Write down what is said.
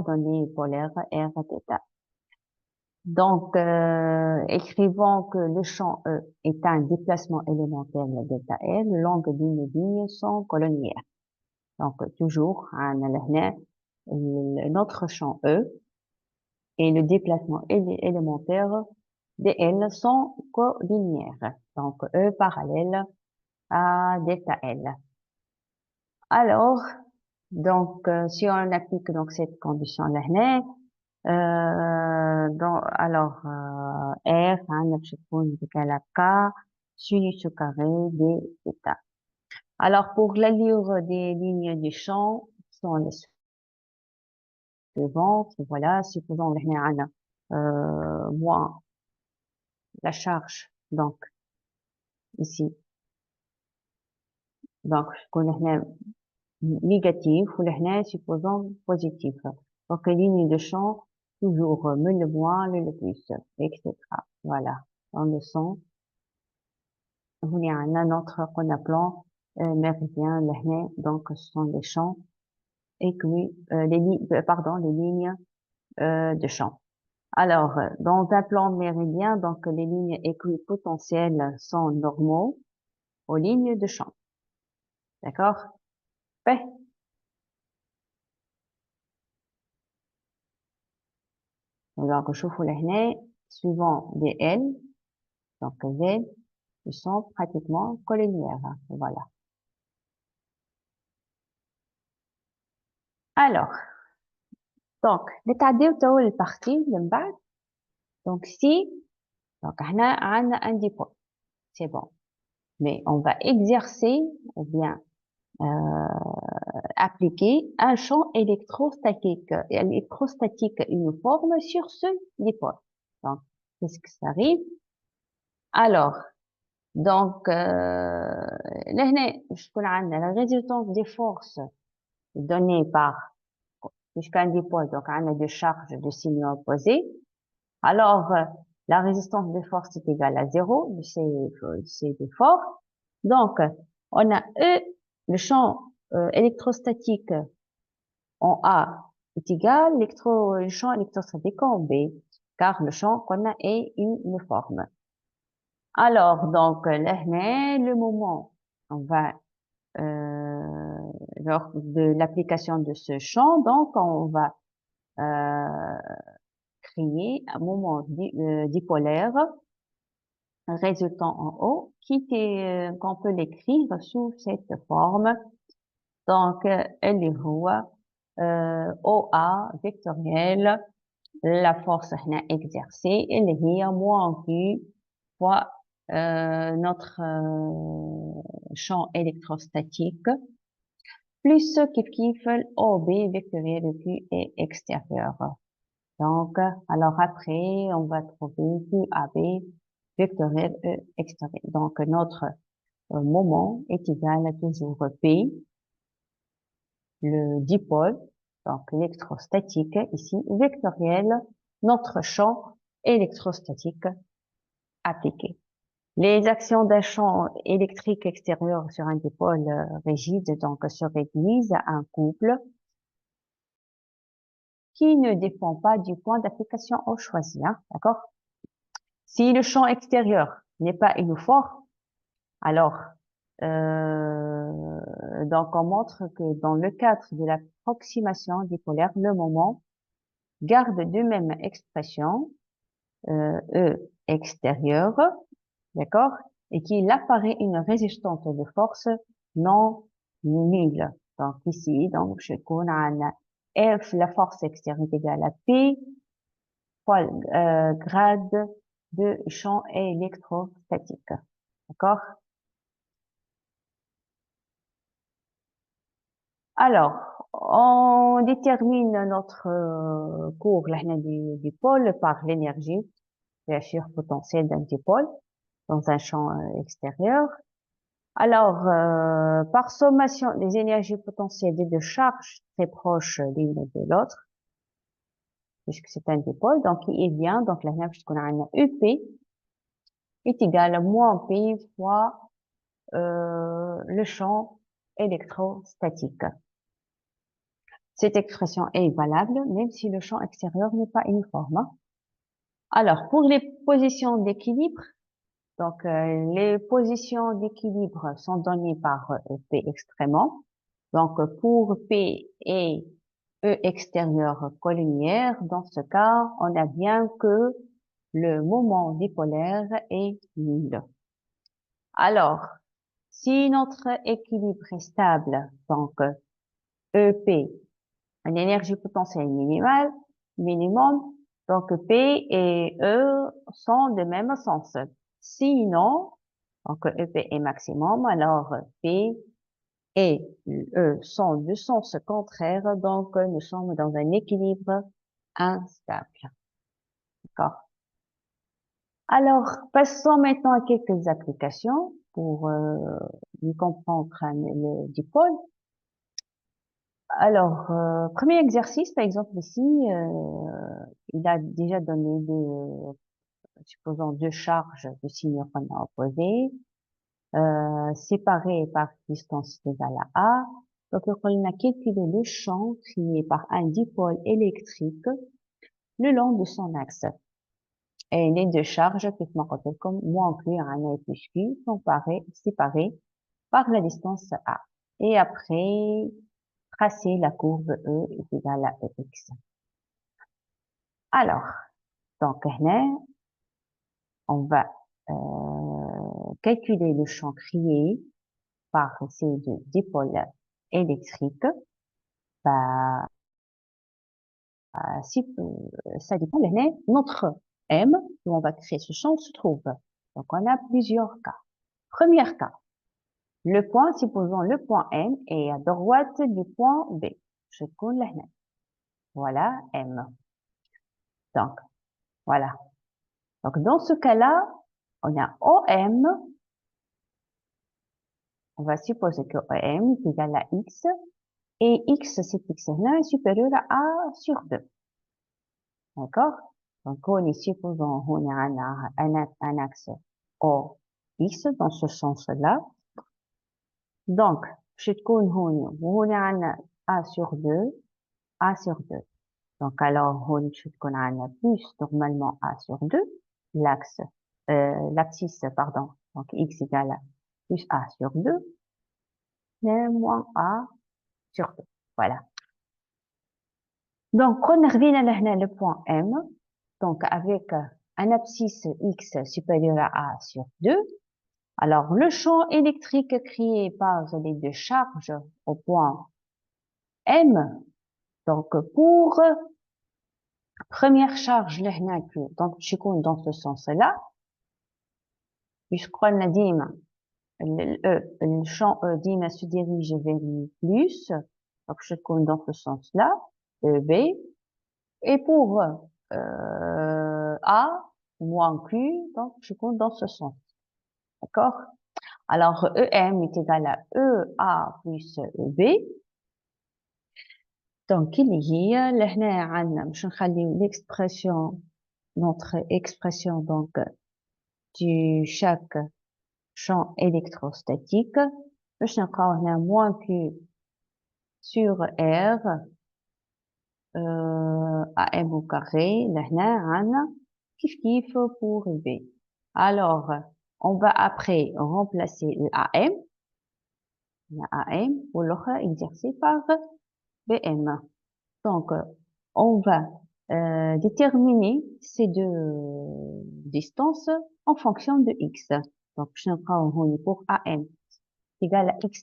coordonnées polaires R θ. Donc, écrivons que le champ E est un déplacement élémentaire de delta L, longue d'une ligne sans colonnière. Donc, toujours, notre champ E et le déplacement élémentaire de L sont collinéaires. Donc, E parallèle à delta L. Alors, donc, si on applique donc cette condition-là, R باش تكون égal à K sinus au carré de θ. Alors, pour l'allure des lignes du champ, sont les suivantes. Voilà, supposons moins la charge, donc, ici, donc, qu'on a négatif, ou là, supposons positif. Donc, les lignes de champ, toujours, le moins, le plus, etc. Voilà. On le sent. Il y a un autre qu'on appelle méridien, donc ce sont les champs et les lignes de champ. Alors, dans un plan méridien, donc les lignes équipotentielles sont normaux aux lignes de champ. D'accord? Ouais. Donc, je vous l'ai suivant des L, donc Z, ils sont pratiquement collinéaires. Voilà. Alors, donc, نتعداو تو البارتي من بعد. Donc, si, donc, on a un dipôle. C'est bon. Mais on va exercer ou bien appliquer un champ électrostatique uniforme sur ce dipôle. Donc, qu'est-ce que ça arrive? Alors, donc, là, la résultance des forces données par puisqu'un dipôle, donc on a deux charges de signes opposés. Alors, la résistance des forces est égale à 0 de ces deux forces. Donc, on a E, le champ électrostatique en A est égal le champ électrostatique en B, car le champ qu'on a est uniforme. Alors, donc, là, le moment, on va lors de l'application de ce champ, donc on va créer un moment dipolaire résultant en O qu'on peut l'écrire sous cette forme. Donc, elle est OA vectorielle, la force exercée, elle est moins Q fois notre champ électrostatique, plus kif OB vectoriel Q est extérieur. Donc, alors après, on va trouver QAB vectoriel E extérieur. Donc, notre moment est égal à toujours P, le dipôle, donc électrostatique, ici, vectoriel, notre champ électrostatique appliqué. Les actions d'un champ électrique extérieur sur un dipôle rigide, donc, se réduisent à un couple qui ne dépend pas du point d'application au choisi, hein, d'accord? Si le champ extérieur n'est pas uniforme, alors donc on montre que dans le cadre de l'approximation dipolaire, le moment garde de même expression E extérieure, d'accord, et qu'il apparaît une résistance de force non nulle. Donc ici, donc je connais F, la force extérieure est égale à P fois grade de champ électrostatique. D'accord? Alors, on détermine notre cours là, du pôle par l'énergie, la shear potentielle d'un dipôle dans un champ extérieur. Alors, par sommation des énergies potentielles des deux charges très proches l'une de l'autre, puisque c'est un dipôle, donc il vient, donc la qu'on a un EP est égal à moins P fois le champ électrostatique. Cette expression est valable même si le champ extérieur n'est pas uniforme, hein. Alors, pour les positions d'équilibre, donc les positions d'équilibre sont données par P extrémement. Donc, pour P et E extérieur collinéaire, dans ce cas, on a bien que le moment dipolaire est nul. Alors, si notre équilibre est stable, donc EP, une énergie potentielle minimale, minimum, donc P et E sont de même sens. Sinon, donc EP est maximum, alors P et E sont de sens contraire, donc nous sommes dans un équilibre instable. D'accord? Alors, passons maintenant à quelques applications pour mieux comprendre le dipôle. Alors, premier exercice, par exemple ici, il a déjà donné supposons deux charges de signe opposé, séparées par distance égale à A. Donc, on a calculé le champ créé par un dipôle électrique le long de son axe. Et les deux charges, comme moins Q à un A plus Q, sont séparées par la distance A. Et après, tracer la courbe E est égale à EX. Alors, donc là, on va calculer le champ créé par ces deux dipôles électriques. Bah, si ça dépend, là, notre M, où on va créer ce champ, se trouve. Donc, on a plusieurs cas. Premier cas, le point, supposons le point M est à droite du point B. Je colle là. Voilà M. Donc, voilà. Donc, dans ce cas-là, on a OM. On va supposer que OM est égal à X. Et X, cet X-là est supérieur à A sur 2. D'accord? Donc, on est supposons on a un axe O, X dans ce sens-là. Donc, je te on a un A sur 2, A sur 2. Donc, alors, on a plus normalement A sur 2, l'axe, l'abscisse, pardon. Donc, X égale à plus A sur 2, moins A sur 2. Voilà. Donc, on revient là le point M. Donc, avec un abscisse X supérieur à A sur 2. Alors, le champ électrique créé par les deux charges au point M. Donc, pour première charge, donc, je compte dans ce sens-là. Puisqu'on a dit, le champ E se dirige vers le plus. Donc, je compte dans ce sens-là. B. Et pour A moins Q, donc je compte dans ce sens. D'accord? Alors, EM est égal à EA plus EB. Donc, il y a l'expression, notre expression, donc, du chaque champ électrostatique. Je a moins Q sur R, AM au carré, kif pour B. Alors, on va après remplacer l'AM, pour l'autre exercer par BM. Donc, on va déterminer ces deux distances en fonction de X. Donc, je prends pour AM égal à X